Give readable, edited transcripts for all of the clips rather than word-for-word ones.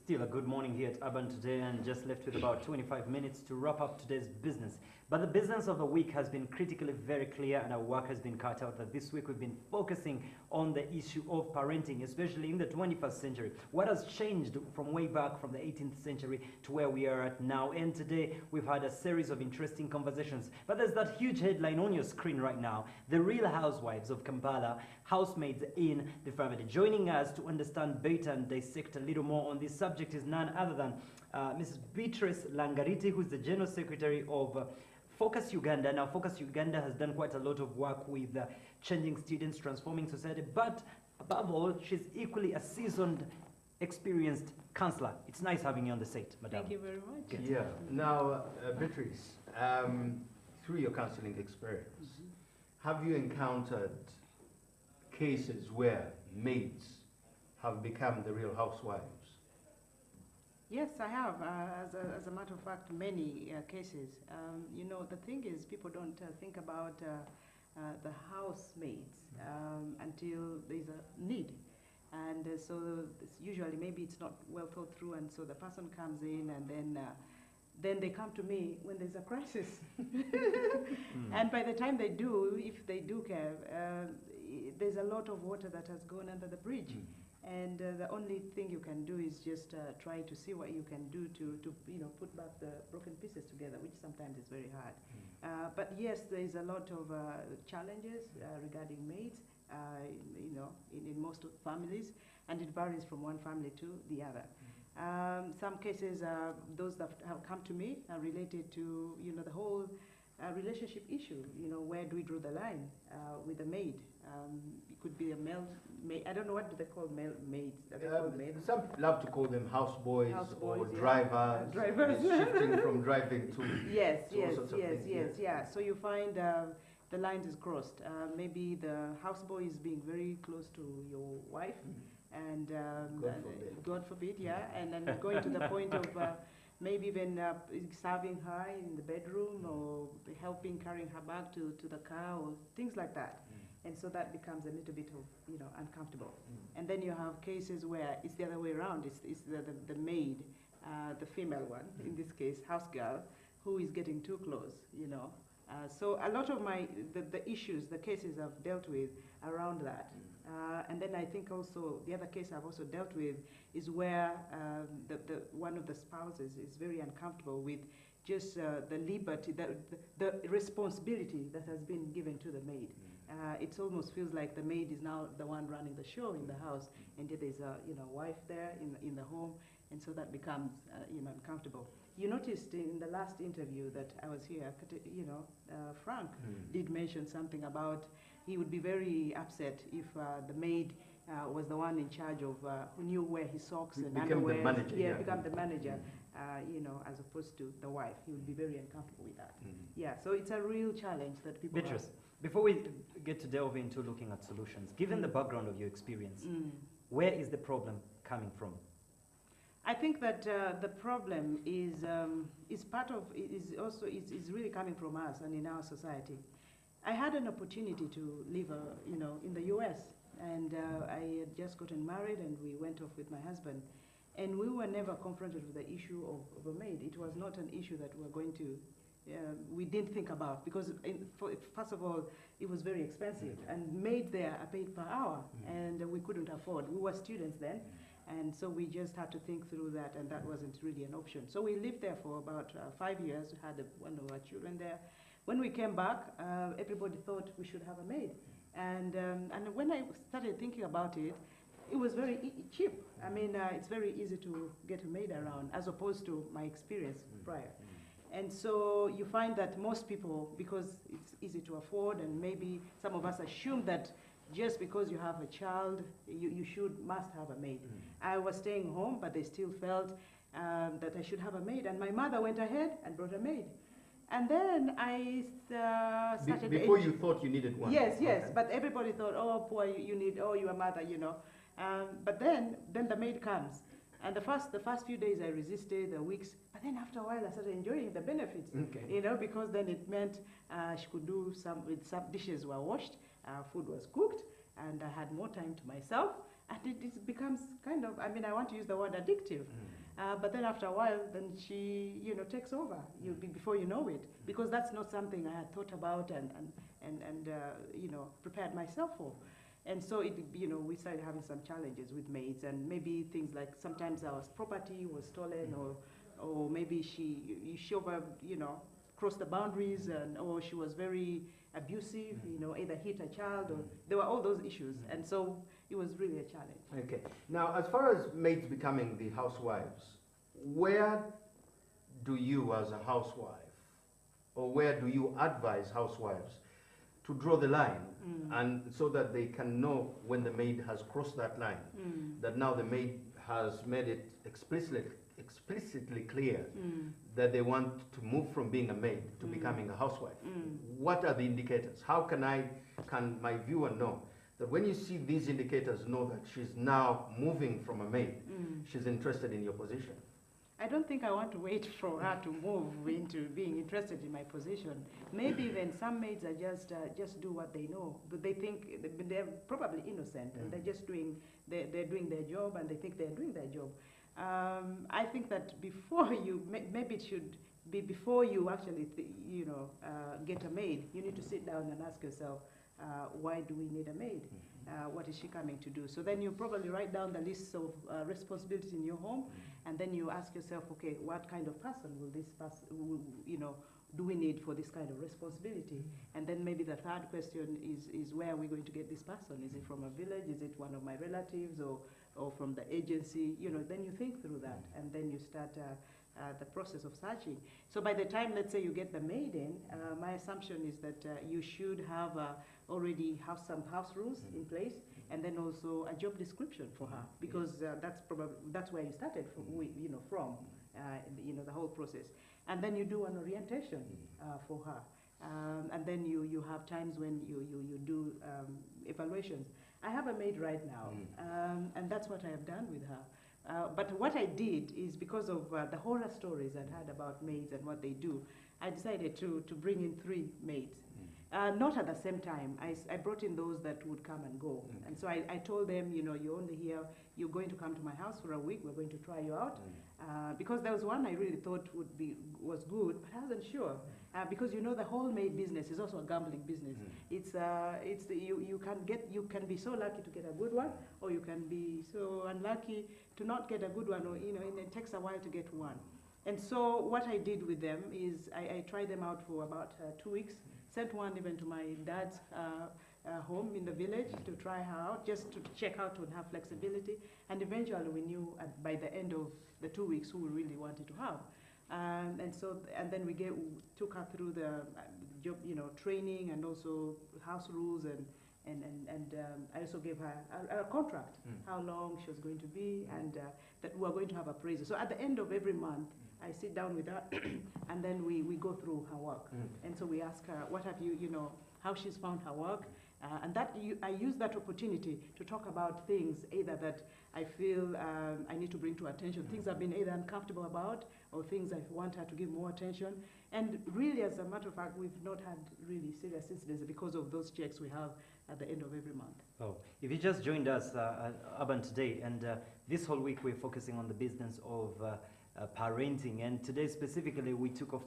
still a good morning here at Urban today, and just left with about 25 minutes to wrap up today's business. But the business of the week has been critically very clear, and our work has been cut out that this week we've been focusing on the issue of parenting, especially in the 21st century. What has changed from way back from the 18th century to where we are at now? And today we've had a series of interesting conversations. But there's that huge headline on your screen right now: the real housewives of Kampala, housemaids in the family. Joining us to understand better and dissect a little more on this subject is none other than Mrs. Beatrice Langariti, who's the General Secretary of Focus Uganda. Now, Focus Uganda has done quite a lot of work with changing students, transforming society, but above all, she's equally a seasoned, experienced counselor. It's nice having you on the set, madam. Thank you very much. Good. Yeah. Now, Beatrice, through your counseling experience, have you encountered cases where maids have become the real housewives? Yes, I have. As a matter of fact, many cases. You know, the thing is, people don't think about the housemaids until there's a need. And so usually maybe it's not well thought through, and so the person comes in, and then they come to me when there's a crisis. And by the time they do, if they do care, there's a lot of water that has gone under the bridge. And the only thing you can do is just try to see what you can do to put back the broken pieces together, which sometimes is very hard. But yes, there is a lot of challenges regarding maids, in most families, and it varies from one family to the other. Some cases, those that have come to me are related to, the whole relationship issue. Where do we draw the line with a maid? It could be a male maid. I don't know, what do they call male maids? Some love to call them houseboys, or yeah. drivers. Shifting from driving to yes. So you find the lines is crossed. Maybe the houseboy is being very close to your wife, and God forbid, yeah, and then going to the point of maybe even serving her in the bedroom, or helping carrying her bag to the car, or things like that. And so that becomes a little bit of, uncomfortable. And then you have cases where it's the other way around. It's the maid, the female one, in this case, house girl, who is getting too close, So a lot of the issues, the cases I've dealt with around that. And then I think also the other case I've also dealt with is where one of the spouses is very uncomfortable with just the liberty, the responsibility that has been given to the maid. It almost feels like the maid is now the one running the show in the house, and yet there's a wife there in the home, and so that becomes uncomfortable. You noticed in the last interview that I was here, Frank did mention something about he would be very upset if the maid was the one in charge of who knew where his socks and underwear. The manager. Yeah, become the manager. As opposed to the wife. He would be very uncomfortable with that. Yeah, so it's a real challenge that people Beatrice, have. before we get to delve into looking at solutions, given the background of your experience, where is the problem coming from? I think that the problem is really coming from us and in our society. I had an opportunity to live, in the U.S., and I had just gotten married, and we went off with my husband. And we were never confronted with the issue of a maid. It was not an issue that we didn't think about, because first of all, it was very expensive, and maids there are paid per hour, and we couldn't afford. We were students then, and so we just had to think through that, and that wasn't really an option. So we lived there for about 5 years, had one of our children there. When we came back, everybody thought we should have a maid. And when I started thinking about it, it was very cheap. I mean, it's very easy to get a maid around, as opposed to my experience prior. And so you find that most people, because it's easy to afford, and maybe some of us assume that just because you have a child, you must have a maid. I was staying home, but they still felt that I should have a maid. And my mother went ahead and brought a maid. And then I started... Before you thought you needed one? Yes, yes. Okay. But everybody thought, oh, poor, you need, oh, you're a mother, But then the maid comes. And the first few days I resisted, the weeks, but then after a while I started enjoying the benefits, because then it meant she could do some dishes were washed, food was cooked, and I had more time to myself. And it becomes kind of, I mean, I want to use the word addictive. But then after a while, then she, takes over before you know it, because that's not something I had thought about and prepared myself for. And so we started having some challenges with maids, and maybe things like sometimes our property was stolen, or maybe she over, crossed the boundaries, or she was very abusive, either hit a child, or there were all those issues, and so it was really a challenge. Okay. Now, as far as maids becoming the housewives, where do you as a housewife, or where do you advise housewives to draw the line, and so that they can know when the maid has crossed that line, that now the maid has made it explicitly clear that they want to move from being a maid to becoming a housewife? What are the indicators? How can my viewer know that when you see these indicators, know that she's now moving from a maid, she's interested in your position? I don't think I want to wait for her to move into being interested in my position. Maybe even some maids are just do what they know, but they think they're probably innocent, and they're just doing their job, and they think they're doing their job. I think that before maybe it should be before you actually get a maid, you need to sit down and ask yourself, why do we need a maid? What is she coming to do? So then you probably write down the list of responsibilities in your home, and then you ask yourself, okay, what kind of person will this person, do we need for this kind of responsibility? And then maybe the third question is where are we going to get this person? Is it from a village? Is it one of my relatives, or from the agency? Then you think through that, and then you start the process of searching. So by the time, let's say, you get the maid in, my assumption is that you should have already have some house rules in place, and then also a job description for her, because that's where you started from, the whole process. And then you do an orientation for her. And then you have times when you do evaluations. I have a maid right now, and that's what I have done with her. But what I did is, because of the horror stories I'd heard about maids and what they do, I decided to bring in 3 maids. Not at the same time. I brought in those that would come and go. And so I told them, you're only here, you're going to come to my house for a week, we're going to try you out. Because there was one I really thought was good, but I wasn't sure. Because the whole maid business is also a gambling business. You can be so lucky to get a good one, or you can be so unlucky to not get a good one, or and it takes a while to get one. And so what I did with them is I tried them out for about 2 weeks. Sent one even to my dad's home in the village to try her out, just to check out on her flexibility. And eventually we knew by the end of the 2 weeks who we really wanted to have. And then we took her through the job, training, and also house rules, and I also gave her a contract, how long she was going to be, and that we were going to have appraisal. So at the end of every month, I sit down with her, and then we go through her work. And so we ask her, what have you, how she's found her work. And I use that opportunity to talk about things either that I feel I need to bring to attention, things I've been either uncomfortable about, or things I want her to give more attention. And really, as a matter of fact, we've not had really serious incidents because of those checks we have at the end of every month. Oh, if you just joined us at Urban today, and this whole week we're focusing on the business of parenting, and today specifically we take off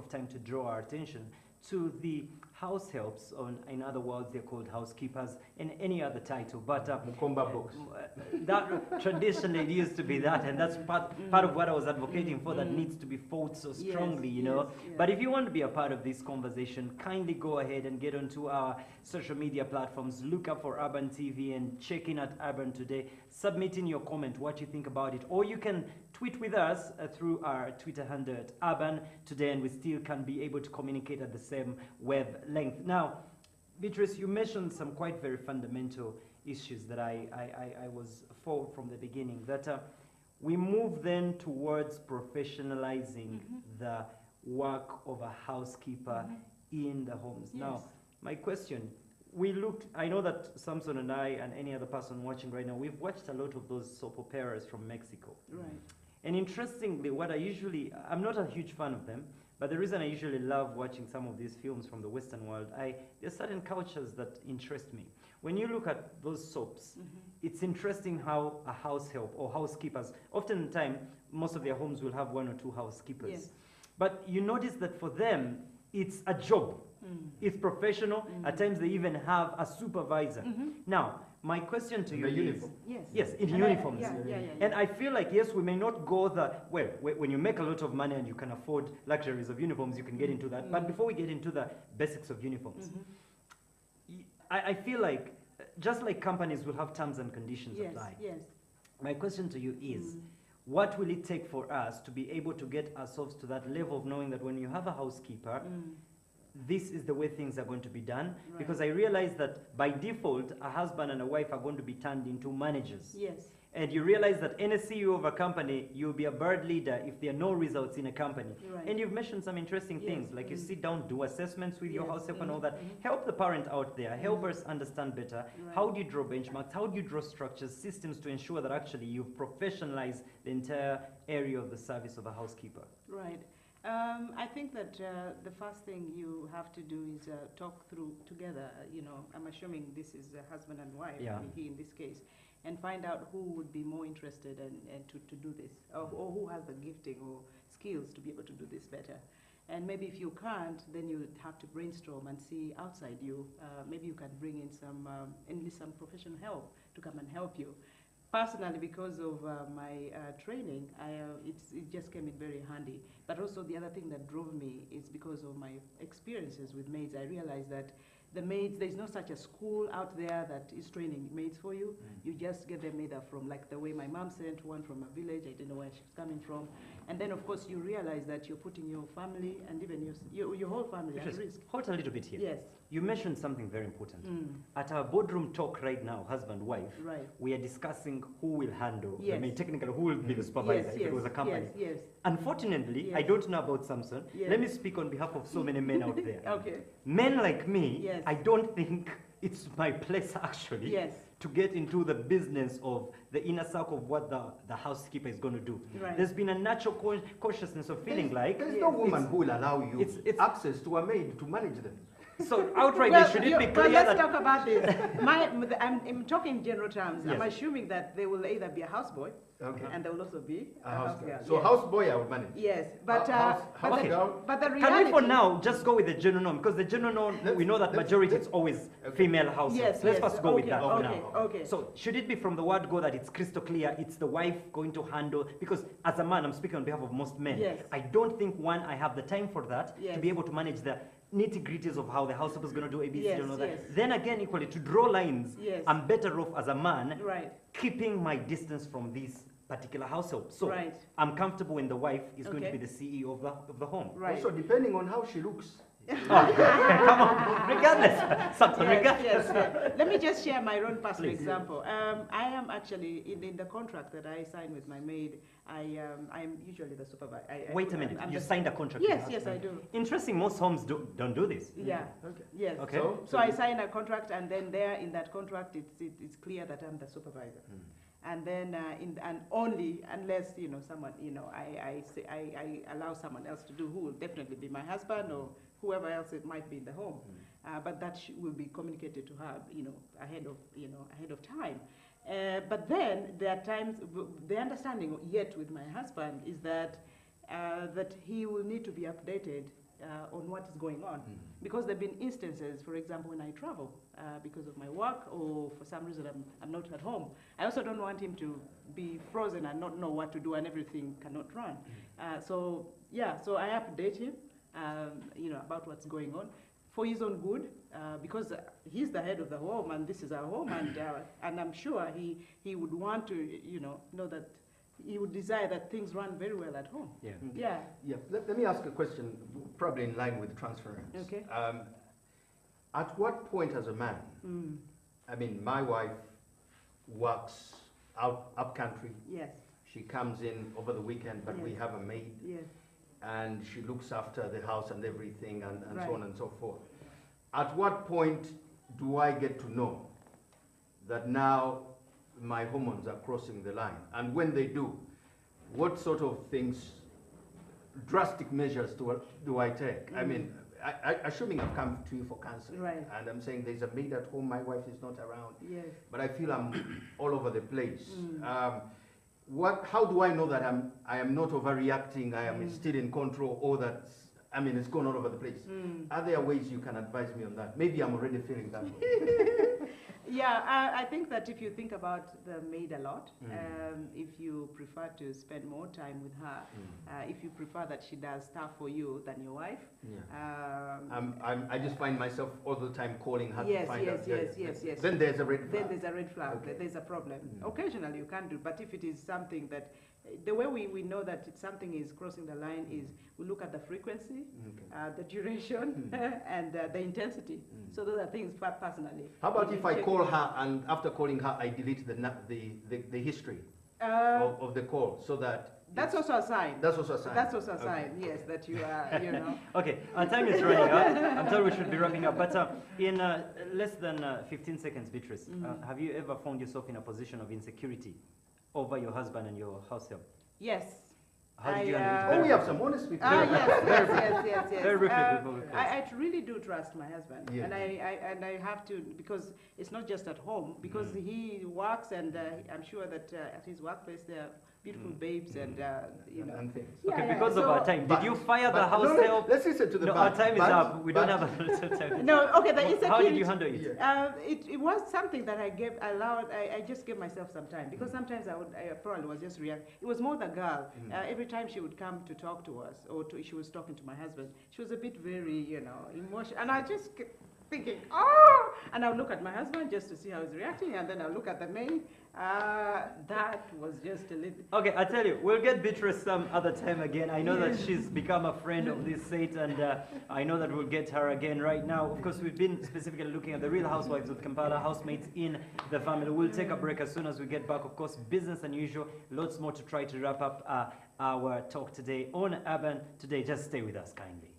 time to draw our attention to the house helps, in other words they're called housekeepers, in any other title, but Mukomba books. that traditionally it used to be that, and that's part of what I was advocating for, that needs to be fought so strongly, yes. But if you want to be a part of this conversation, kindly go ahead and get onto our social media platforms, look up for Urban TV and check in at Urban Today, submit in your comment what you think about it, or you can tweet with us through our Twitter handle at Urban Today, and we still can be able to communicate at the same wavelength. Now, Beatrice, you mentioned some quite very fundamental issues that I was for from the beginning, that we move then towards professionalizing the work of a housekeeper in the homes. Yes. Now, my question, I know that Samson and I and any other person watching right now, we've watched a lot of those soap operas from Mexico. Right. And interestingly, I'm not a huge fan of them, but the reason I usually love watching some of these films from the Western world, there's certain cultures that interest me. When you look at those soaps, it's interesting how a house help or housekeepers, often in time, most of their homes will have 1 or 2 housekeepers. Yes. But you notice that for them, it's a job. It's professional. At times they even have a supervisor. Now, my question to you is, uniform. yes, in uniforms. Yeah. And I feel like, yes, we may not go when you make a lot of money and you can afford luxuries of uniforms, you can get into that. But before we get into the basics of uniforms, I feel like, just like companies will have terms and conditions apply. Yes. My question to you is, what will it take for us to be able to get ourselves to that level of knowing that when you have a housekeeper, this is the way things are going to be done? Right. Because I realize that by default, a husband and a wife are going to be turned into managers. Yes. And you realize that any CEO of a company, you'll be a bird leader if there are no results in a company. Right. And you've mentioned some interesting things, like you sit down, do assessments with your house help and all that. Help the parent out there, help us understand better. Right. How do you draw benchmarks? How do you draw structures, systems to ensure that actually you've professionalized the entire area of the service of a housekeeper? Right. I think that the first thing you have to do is talk through together. I'm assuming this is a husband and wife, he in this case, and find out who would be more interested and to do this, or who has the gifting or skills to be able to do this better. And maybe if you can't, then you have to brainstorm and see outside you. Maybe you can bring in enlist some professional help to come and help you. Personally, because of my training, it just came in very handy. But also the other thing that drove me is because of my experiences with maids. I realized that the maids, there's no such a school out there that is training maids for you. You just get them either from, like the way my mom sent one from a village, I didn't know where she's coming from. And then of course you realize that you're putting your family and even your whole family at risk. Hold a little bit here. Yes. You mentioned something very important. At our boardroom talk right now, husband-wife, we are discussing who will handle, I mean, technically, who will be the supervisor if it was a company. Yes. Unfortunately, I don't know about Samson. Let me speak on behalf of so many men out there. Okay. Men like me, I don't think it's my place actually to get into the business of the inner circle of what the housekeeper is going to do. Right. There's been a natural consciousness of feeling there's no woman who will allow you access to a maid to manage them. So outright, should it be clear well, let's that... talk about this. I'm talking in general terms. I'm assuming that there will either be a houseboy, and there will also be a house girl. So houseboy I would manage. Yes, but but the reality... Can we for now just go with the general norm? Because the general norm, we know that majority is always female households. Yes, let's first go with that for now. Okay. So should it be from the word go that it's crystal clear, it's the wife going to handle? Because as a man, I'm speaking on behalf of most men. Yes. I don't think, one, I have the time for that, to be able to manage the nitty-gritties of how the housekeeper is going to do ABC and all that. Then again, equally, to draw lines, I'm better off as a man keeping my distance from this particular household. So I'm comfortable when the wife is going to be the CEO of the home. Also, depending on how she looks. Come on, regardless. Regardless. Let me just share my own personal example. I am actually, in the contract that I sign with my maid, I am usually the supervisor. Wait a minute, you signed a contract? Yes, I do. Interesting, most homes don't do this. Yeah, yes. Okay. So I sign a contract, and then there in that contract, it's clear that I'm the supervisor. And then and only unless someone I allow someone else to do, who will definitely be my husband or whoever else it might be in the home, but that will be communicated to her ahead of time. But then there are times the understanding yet with my husband is that that he will need to be updated on what is going on, because there have been instances, for example, when I travel because of my work or for some reason I'm not at home. I also don't want him to be frozen and not know what to do and everything cannot run. So I update him, about what's going on for his own good, because he's the head of the home and this is our home, and I'm sure he would want to know that. He would desire that things run very well at home. Let me ask a question, probably in line with transference. Okay. At what point as a man, I mean, my wife works up country. Yes. She comes in over the weekend, but we have a maid. Yes. And she looks after the house and everything and so on and so forth. At what point do I get to know that now my hormones are crossing the line? And when they do, what sort of things, drastic measures do I take? I mean, assuming I've come to you for counseling, Right. and I'm saying there's a maid at home, my wife is not around, Yes. but I feel I'm all over the place. How do I know that I am not overreacting, I am still in control, or that, I mean, it's gone all over the place? Are there ways you can advise me on that? Maybe I'm already feeling that way. Yeah, I think that if you think about the maid a lot, if you prefer to spend more time with her, if you prefer that she does stuff for you than your wife. I just find myself all the time calling her yes, to find out. Yes. Then there's a red flag. Then there's a red flag. Okay. There's a problem. Occasionally you can do, but if it is something that, the way we know that something is crossing the line is we look at the frequency, the duration, and the intensity. So those are things personally. How about if I call her and after calling her I delete the history of the call, so that that's also a sign. That's also a sign. That's also a sign. Yes, that you are. You know. Okay, our time is running out. I'm told we should be wrapping up. But in less than 15 seconds, Beatrice, have you ever found yourself in a position of insecurity over your husband and your house help? Yes. How did you handle it? Oh, we have some honest people. Yes. Very briefly before we close. I really do trust my husband, Yeah. and I have to, because it's not just at home, because he works, and I'm sure that at his workplace there are beautiful babes and you know. And things. Okay, Yeah, because yeah. of our time, did you fire the house help? Let's listen to the No, our time is up. We don't have a little time. No, okay, the insecurity. How did you handle it? Yeah. It was something that I just gave myself some time, because sometimes I probably was just react. It was more the girl. Every time she would come to talk to us, or she was talking to my husband, she was a bit very, you know, emotional, and I just kept thinking, oh, and I would look at my husband just to see how he's reacting, and then I look at the maid. That was just a little. Okay, I tell you, we'll get Beatrice some other time again. I know that she's become a friend of this site, and I know that we'll get her again right now. Of course, we've been specifically looking at the Real Housewives of Kampala, housemates in the family. We'll take a break as soon as we get back. Of course, business and usual. Lots more to try to wrap up our talk today on Urban Today. Just stay with us kindly.